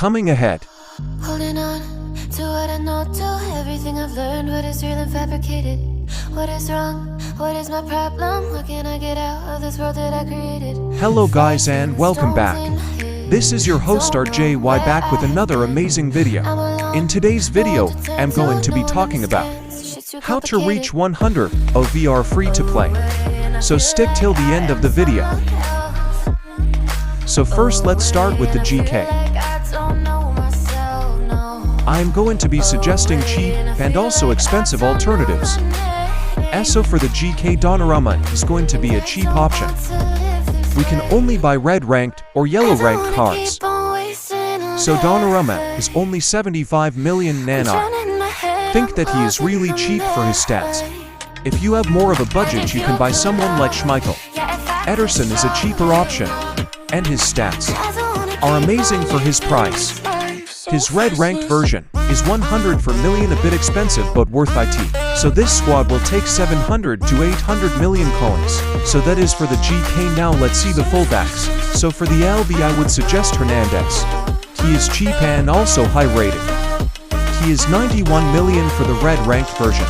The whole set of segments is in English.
coming ahead. Holding on to what I know, to everything I've learned. What is real and fabricated? What is wrong? What is my problem? How can I get out of this world that I created? Hello guys and welcome back. This is your host RJY back with another amazing video. In today's video, I'm going to be talking about how to reach 100 OVR free to play. So stick till the end of the video. So first let's start with the GK. I am going to be suggesting cheap and also expensive alternatives. So for the GK, Donnarumma is going to be a cheap option. We can only buy red ranked or yellow ranked cards. So Donnarumma is only 75 million nanar. Think that he is really cheap for his stats. If you have more of a budget, you can buy someone like Schmeichel. Ederson is a cheaper option, and his stats are amazing for his price. His red ranked version is 100 for million, a bit expensive but worth it. So this squad will take 700 to 800 million coins. So that is for the GK. Now let's see the fullbacks. So for the LB I would suggest Hernandez. He is cheap and also high rated. He is 91 million for the red ranked version.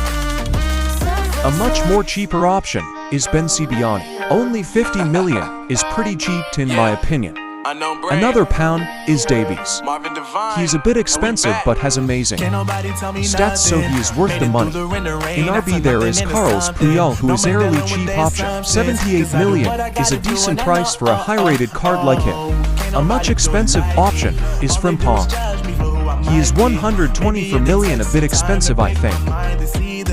A much more cheaper option is Bensebaini. Only 50 million is pretty cheap in my opinion. Another pound is Davies. He is a bit expensive but has amazing stats, so he is worth the money. In RB there is Carlos Puyol, who is a really cheap option. 78 million is a decent price for a high-rated card like him. A much expensive option is Frimpong. He is 120 for million, a bit expensive I think.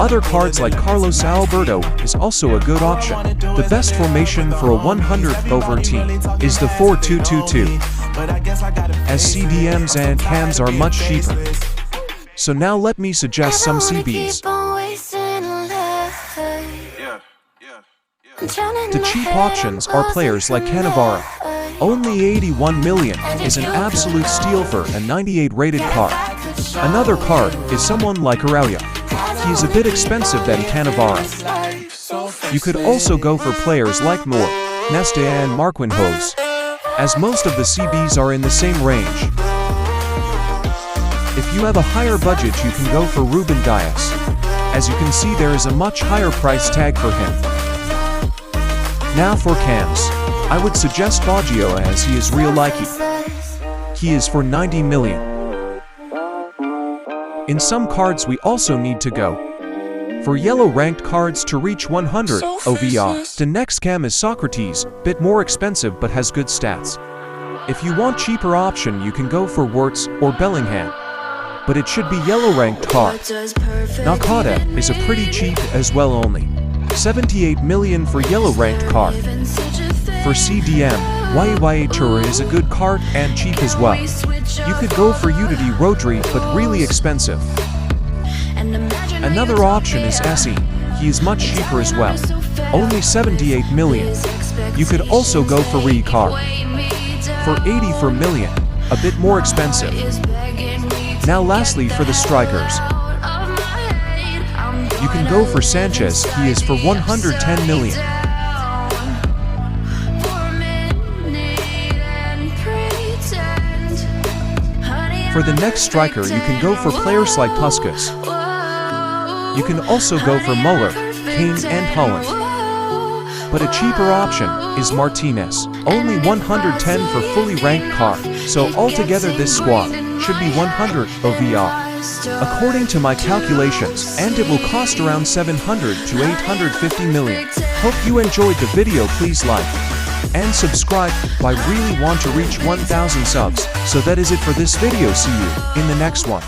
Other cards like Carlos Alberto is also a good option. The best formation for a 100 over team is the 4-2-2-2, as CDMs and cams are much cheaper. So now let me suggest some CBs. The cheap options are players like Cannavaro. Only 81 million is an absolute steal for a 98 rated card. Another card is someone like Araujo. He is a bit expensive than Cannavaro. You could also go for players like Moore, Nesta and Marquinhos, as most of the CBs are in the same range. If you have a higher budget, you can go for Ruben Dias. As you can see, there is a much higher price tag for him. Now for cams, I would suggest Baggio as he is real likey. He is for 90 million. In some cards we also need to go for yellow ranked cards to reach 100 OVR. The next cam is Socrates, bit more expensive but has good stats. If you want cheaper option, you can go for Wirtz or Bellingham, but it should be yellow ranked card. Nakata is a pretty cheap as well, only 78 million for yellow ranked card. For CDM, Yaya Toure is a good card and cheap as well. You could go for Udity Rodri, but really expensive. Another option is Essie. He is much cheaper as well, only 78 million. You could also go for Ricard for 84 million, a bit more expensive. Now lastly for the strikers, you can go for Sanchez. He is for 110 million. For the next striker, you can go for players like Puskas. You can also go for Muller, Kane and Holland. But a cheaper option is Martinez. Only 110 for fully ranked card. So altogether this squad should be 100 OVR. According to my calculations, and it will cost around 700 to 850 million. Hope you enjoyed the video. Please like and subscribe. I really want to reach 1,000 subs. So that is it for this video. See you in the next one.